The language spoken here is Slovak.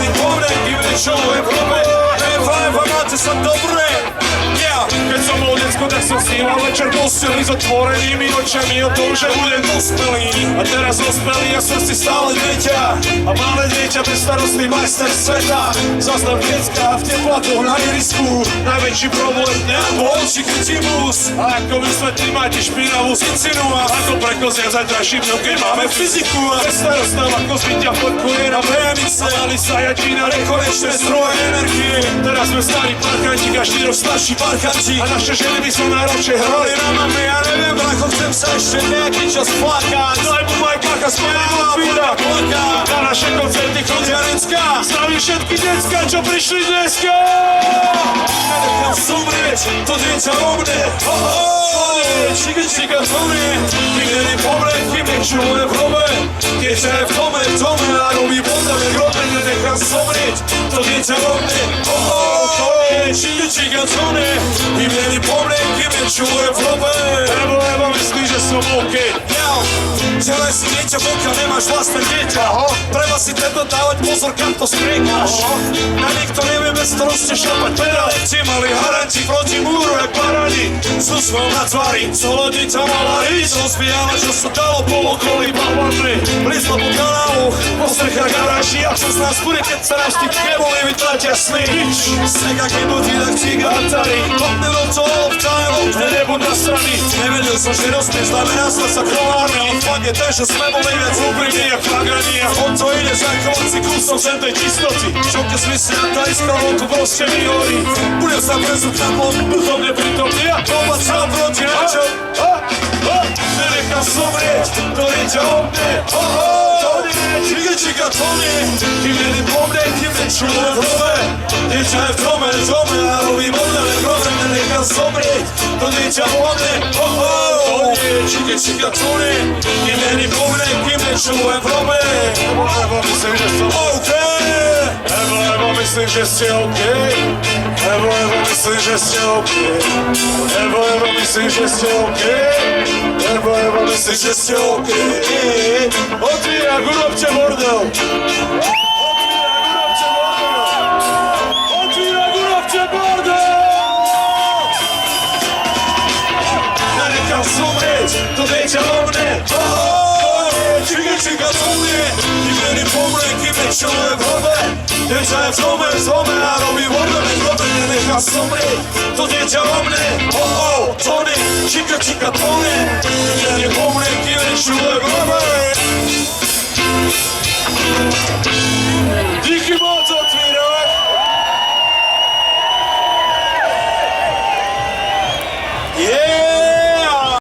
Vyměný povrch, vyvětšou Evropy. F5 a máte sa dobre. Keď som bol decko, tak som sníval večer posilný s otvorenými očami o tom, že budem dospelý. A teraz dospelý a som si stále dieťa. A malé dieťa bez starostný majster sveta. Zastav decka v teplatoch na irisku. Najväčší problém dňa bol čikritimus. A ako vysvetlí máte špinavú zicinu. A ako prekozia zajtrajším dňom, keď máme fyziku. A bezstarostná ako zbytia podkuje na BMX. Mali sa jačí na nekonečné zdroje energie. Teraz sme starí parkanti a štyroch starší parkanti. A naše ženy by sú najradšej hrali na mame. Ja neviem, bracho, chcem sa ešte nejaký čas plakať. Daj mu majkáka, spomínam chvíľa plakať. Na naše koncerty chodia Renska. Zdravím všetky decka, čo prišli dneska. Nenechám zomrieť, to dieťa vo mne. Čika vo mne. Vyměný povrch, vyměču v hrobe. Dieťa je v tome a robí voda v hrobe. Nenechám zomrieť, to dieťa vo mne. Čika vo mne. Vyměný povrch, vyměču v hrobe. Nebo myslíš, že som OK. Celé si dieťa boka, nemáš vlastné dieťa. Treba si teda dávať pozor, kam to striekaš. Na nikto nevieme starosti šlapať pedale. Ti mali haranti proti múru, jak barani. S úsmevom na tvári, celé dieťa mala ísť. Rozbíjala, čo sa dalo po okolí balvandry. Blízlo po kanáloch, po strechách garáži. A čo z nás bude, keď sa nám štip neboli vytratia sny. Sneg, aký budí, tak cigántari. Kopne do toho, vtajelo, kde nebuď na strany. Nevedel som, že rozpieť, znamená sa kolárne. Ale fakt je ten, že sme boli viac úprimní jak flagrani. A on to ide zachovať si kúsom sem tej čistoty. Čo keď smyslia, tá iskra vonku proste mi horí. Budem sa prezúť na plom, duchom neprítomný. A komať sám proti načom. Nenechám zomrieť, to dieťa o mne. Čika to mne. Vyměný povrch, vyměču v hrobe. Dieťa je v tome a robí vodne v hrobe. Nenechám zomrieť, to dieťa o mne. Čika to mne. Vyměný povrch, vyměču v hrobe. Lebo myslím, že som OK. Lebo myslím, že ste OK. Lebo myslím, že ste OK. Lebo myslím, že ste OK. Lebo myslím, že ste OK. Otvírak, urobte bordel. Otvírak, urobte bordel. Nenechám zomrieť, to dieťa vo mne. Čika to mne. Vyměný povrch, vyměču v hrobe. Dieťa je v tome a robí vodne v hrobe. Nenechám zomrieť, to dieťa vo mne. Tony, čika to mne. Vyměný povrch, vyměču v hrobe.